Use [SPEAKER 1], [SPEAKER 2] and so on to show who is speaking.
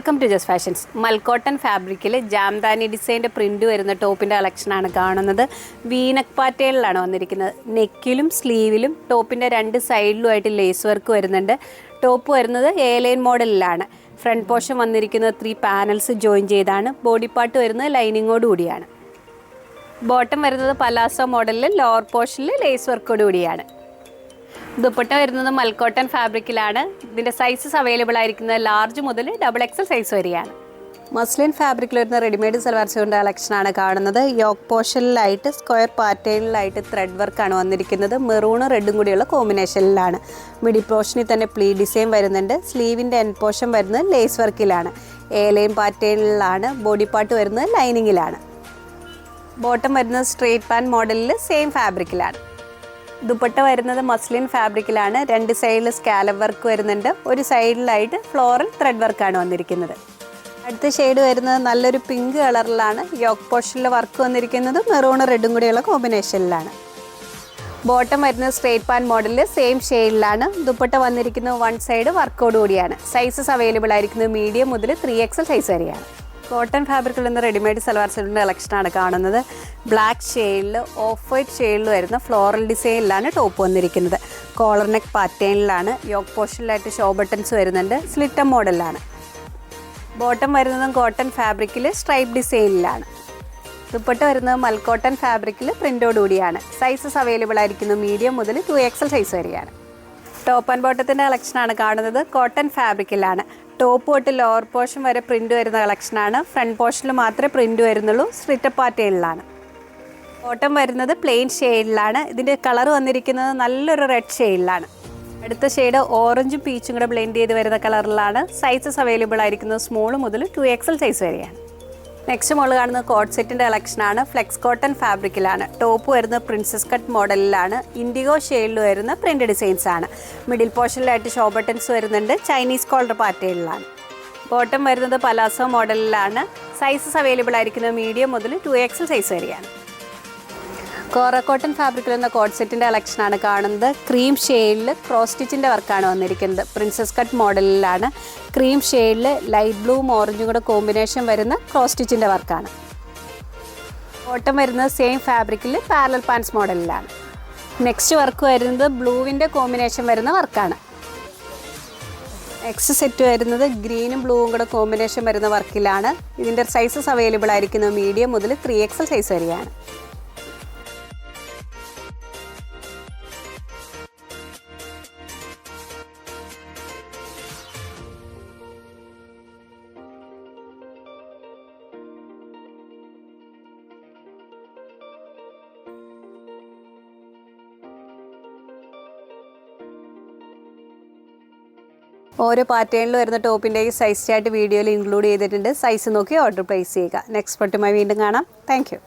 [SPEAKER 1] Welcome to just fashions. Mul cotton ഫാബ്രിക്കിൽ Jamdani ഡിസൈൻ്റെ print വരുന്ന ടോപ്പിൻ്റെ കളക്ഷനാണ് കാണുന്നത്. വീനക്ക് പാറ്റേണിലാണ് വന്നിരിക്കുന്നത്. നെക്കിലും സ്ലീവിലും ടോപ്പിൻ്റെ രണ്ട് സൈഡിലുമായിട്ട് ലേസ് വർക്ക് വരുന്നുണ്ട്. ടോപ്പ് വരുന്നത് എ-ലൈൻ മോഡലിലാണ്. ഫ്രണ്ട് പോർഷൻ വന്നിരിക്കുന്നത് 3 പാനൽസ് ജോയിൻ ചെയ്താണ്. ബോഡി പാർട്ട് വരുന്നത് ലൈനിങ്ങോട് കൂടിയാണ്. ബോട്ടം വരുന്നത് പലാസോ മോഡലിൽ ലോവർ പോർഷനിൽ ലേസ് വർക്കോട് കൂടിയാണ്. ദുപ്പട്ട വരുന്നത് മൽക്കോട്ടൺ ഫാബ്രിക്കിലാണ്. ഇതിൻ്റെ സൈസസ് അവൈലബിൾ ആയിരിക്കുന്നത് ലാർജ് മുതൽ XXL സൈസ് വരെയാണ്. മസ്ലിൻ ഫാബ്രിക്കിൽ വരുന്ന റെഡിമെയ്ഡ് സൽവാർ സ്യൂട്ടിൻ്റെ കളക്ഷനാണ് കാണുന്നത്. യോക്ക് പോർഷനിലായിട്ട് സ്ക്വയർ പാറ്റേണിലായിട്ട് ത്രെഡ് വർക്കാണ് വന്നിരിക്കുന്നത്. മെറൂണും റെഡും കൂടിയുള്ള കോമ്പിനേഷനിലാണ്. മിഡിൽ പോർഷനിൽ തന്നെ പ്ലീ ഡിസൈൻ വരുന്നുണ്ട്. സ്ലീവിൻ്റെ എൻഡ് പോർഷൻ വരുന്നത് ലേസ് വർക്കിലാണ്. എ-ലൈൻ പാറ്റേണിലാണ്. ബോഡി പാർട്ട് വരുന്നത് ലൈനിങ്ങിലാണ്. ബോട്ടം വരുന്നത് സ്ട്രെയിറ്റ് പാൻ മോഡലിൽ സെയിം ഫാബ്രിക്കിലാണ്. ദുപ്പട്ട വരുന്നത് മസ്ലിൻ ഫാബ്രിക്കിലാണ്. രണ്ട് സൈഡിൽ സ്കാലപ്പ് വർക്ക് വരുന്നുണ്ട്. ഒരു സൈഡിലായിട്ട് ഫ്ലോറൽ ത്രെഡ് വർക്കാണ് വന്നിരിക്കുന്നത്. അടുത്ത ഷെയ്ഡ് വരുന്നത് നല്ലൊരു പിങ്ക് കളറിലാണ്. യോക്ക് പോർഷനിൽ വർക്ക് വന്നിരിക്കുന്നത് മെറൂൺ റെഡും കൂടിയുള്ള കോമ്പിനേഷനിലാണ്. ബോട്ടം വരുന്നത് സ്ട്രെയിറ്റ് പാൻ മോഡലിൽ സെയിം ഷെയ്ഡിലാണ്. ദുപ്പട്ട വന്നിരിക്കുന്നത് വൺ സൈഡ് വർക്കോട് കൂടിയാണ്. സൈസസ് അവൈലബിൾ ആയിരിക്കുന്നത് മീഡിയം മുതൽ 3XL സൈസ് വരെയാണ്. കോട്ടൺ ഫാബ്രിക്കിൽ നിന്ന് റെഡിമെയ്ഡ് സൽവാർ സ്യൂട്ടിൻ്റെ കളക്ഷനാണ് കാണുന്നത്. ബ്ലാക്ക് ഷെയ്ഡിൽ ഓഫ് വൈറ്റ് ഷെയ്ഡിൽ വരുന്ന ഫ്ലോറൽ ഡിസൈനിലാണ് ടോപ്പ് വന്നിരിക്കുന്നത്. കോളർ നെക്ക് പാറ്റേണിലാണ്. യോക്ക് പോർഷനിലായിട്ട് ഷോ ബട്ടൺസ് വരുന്നുണ്ട്. സ്ലിറ്റം മോഡലാണ്. ബോട്ടം വരുന്നതും കോട്ടൺ ഫാബ്രിക്കിൽ സ്ട്രൈപ്പ് ഡിസൈനിലാണ്. ദുപ്പട്ട വരുന്നത് മൽക്കോട്ടൺ ഫാബ്രിക്കിൽ പ്രിൻ്റോട് കൂടിയാണ്. സൈസസ് അവൈലബിൾ ആയിരിക്കുന്നത് മീഡിയം മുതൽ 2XL സൈസ് വരെയാണ്. ടോപ്പ് ആൻഡ് ബോട്ടത്തിൻ്റെ കളക്ഷനാണ് കാണുന്നത്. കോട്ടൺ ഫാബ്രിക്കിലാണ്. ടോപ്പ് തൊട്ട് ലോവർ പോർഷൻ വരെ പ്രിൻ്റ് വരുന്ന കളക്ഷനാണ്. ഫ്രണ്ട് പോർഷനിൽ മാത്രമേ പ്രിൻ്റ് വരുന്നുള്ളൂ. സ്ലിറ്റ് പാറ്റേണിലാണ്. ബോട്ടം വരുന്നത് പ്ലെയിൻ ഷെയ്ഡിലാണ്. ഇതിൻ്റെ കളർ വന്നിരിക്കുന്നത് നല്ലൊരു റെഡ് ഷെയ്ഡിലാണ്. അടുത്ത ഷെയ്ഡ് ഓറഞ്ചും പീച്ചും കൂടെ ബ്ലെൻഡ് ചെയ്ത് വരുന്ന കളറിലാണ്. സൈസസ് അവൈലബിൾ ആയിരിക്കുന്നത് സ്മോൾ മുതൽ 2XL സൈസ് വരെയാണ്. നെക്സ്റ്റ് മോള് കാണുന്നത് കോട്ട് സെറ്റിൻ്റെ കളക്ഷനാണ്. ഫ്ലെക്സ് കോട്ടൺ ഫാബ്രിക്കിലാണ്. ടോപ്പ് വരുന്നത് പ്രിൻസസ് കട്ട് മോഡലിലാണ്. ഇൻഡിഗോ ഷെയ്ഡിൽ വരുന്ന പ്രിൻ്റ് ഡിസൈൻസ് ആണ്. മിഡിൽ പോർഷനിലായിട്ട് ഷോ ബട്ടൺസ് വരുന്നുണ്ട്. ചൈനീസ് കോളർ പാറ്റേണിലാണ്. ബോട്ടം വരുന്നത് പലാസോ മോഡലിലാണ്. സൈസസ് അവൈലബിൾ ആയിരിക്കുന്നത് മീഡിയം മുതൽ 2XL സൈസ് വരെയാണ്. കോറ കോട്ടൺ ഫാബ്രിക്കിൽ വരുന്ന കോട്ട് സെറ്റിൻ്റെ കളക്ഷനാണ് കാണുന്നത്. ക്രീം ഷെയ്ഡിൽ ക്രോസ് സ്റ്റിച്ചിൻ്റെ വർക്കാണ് വന്നിരിക്കുന്നത്. പ്രിൻസസ് കട്ട് മോഡലിലാണ്. ക്രീം ഷെയ്ഡിൽ ലൈറ്റ് ബ്ലൂവും ഓറഞ്ചും കൂടെ കോമ്പിനേഷൻ വരുന്ന ക്രോസ് സ്റ്റിച്ചിൻ്റെ വർക്കാണ്. ബോട്ടം വരുന്നത് സെയിം ഫാബ്രിക്കിൽ പാരലൽ പാൻസ് മോഡലിലാണ്. നെക്സ്റ്റ് വർക്ക് വരുന്നത് ബ്ലൂവിൻ്റെ കോമ്പിനേഷൻ വരുന്ന വർക്കാണ്. നെക്സ്റ്റ് സെറ്റ് വരുന്നത് ഗ്രീനും ബ്ലൂവും കൂടെ കോമ്പിനേഷൻ വരുന്ന വർക്കിലാണ്. ഇതിൻ്റെ സൈസസ് അവൈലബിൾ ആയിരിക്കുന്നത് മീഡിയം മുതൽ 3XL സൈസ് വരെയാണ്. ഓരോ പാറ്റേണിൽ വരുന്ന ടോപ്പിൻ്റെ സൈസ് ചാർട്ട് വീഡിയോയിൽ ഇൻക്ലൂഡ് ചെയ്തിട്ടുണ്ട്. സൈസ് നോക്കി ഓർഡർ പ്ലേസ് ചെയ്യുക. നെക്സ്റ്റ് പട്ടുമായി വീണ്ടും കാണാം. Thank you.